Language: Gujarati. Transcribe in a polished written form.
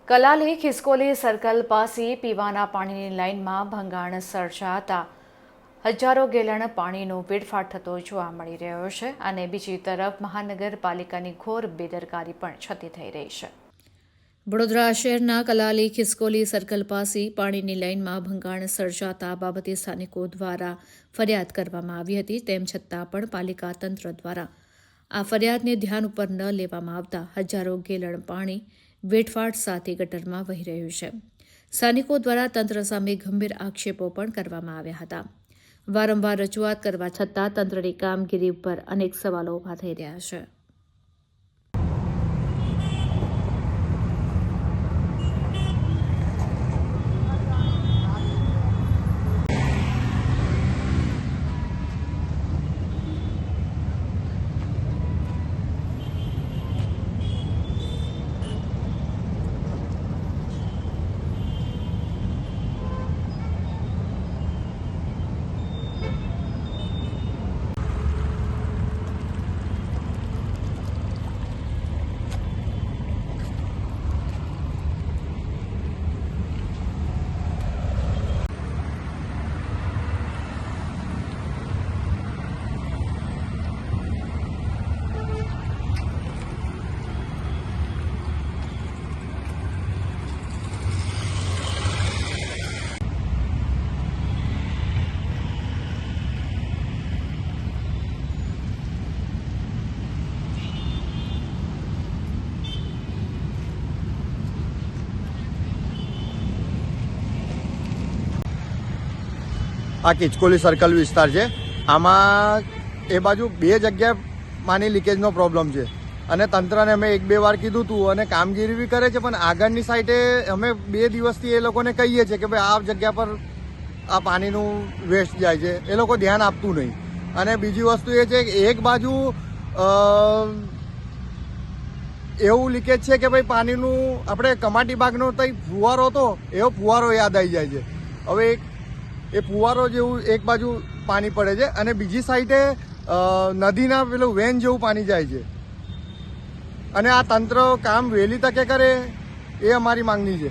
કલાલી ખિસકોલી સર્કલ પાસે પીવાના પાણીની લાઇનમાં ભંગાણ સર્જાતા હજારો ગેલણ પાણીનો વેડફાટ થતો જોવા મળી રહ્યો છે અને બીજી તરફ મહાનગરપાલિકાની ઘોર બેદરકારી પણ છતી થઈ રહી છે। વડોદરા શહેરના કલાલી ખિસકોલી સર્કલ પાસે પાણીની લાઇનમાં ભંગાણ સર્જાતા બાબતે સ્થાનિકો દ્વારા ફરિયાદ કરવામાં આવી હતી। તેમ છતાં પણ પાલિકા તંત્ર દ્વારા આ ફરિયાદને ધ્યાન ઉપર ન લેવામાં આવતા હજારો ગેલણ પાણી વેડફાટ સાથે ગટરમાં વહી રહ્યું છે। સ્થાનિકો દ્વારા તંત્ર સામે ગંભીર આક્ષેપો પણ કરવામાં આવ્યા હતા। વારંવાર રજૂઆત કરવા છતાં તંત્રની કામગીરી ઉપર અનેક સવાલો ઊભા થઈ રહ્યા છે। આ ખિસકોલી સર્કલ વિસ્તાર છે। આમાં એ બાજુ બે જગ્યાએ પાણી લીકેજનો પ્રોબ્લેમ છે અને તંત્રને અમે એક બે વાર કીધું હતું અને કામગીરી બી કરે છે, પણ આગળની સાઈડે અમે 2 દિવસથી એ લોકોને કહીએ છીએ કે ભાઈ આ જગ્યા પર આ પાણીનું વેસ્ટ જાય છે, એ લોકો ધ્યાન આપતું નહીં। અને બીજી વસ્તુ એ છે કે એક બાજુ એવું લીકેજ છે કે ભાઈ પાણીનું આપણે કમાટી બાગનો તઈ ફુવારો હતો એવો ફુવારો યાદ આવી જાય છે। હવે એ ફુવારો જેવું એક બાજુ પાણી પડે છે અને બીજી સાઈડે નદીના પેલું વેન જેવું પાણી જાય છે અને આ તંત્ર કામ વહેલી તકે કરે એ અમારી માંગણી છે।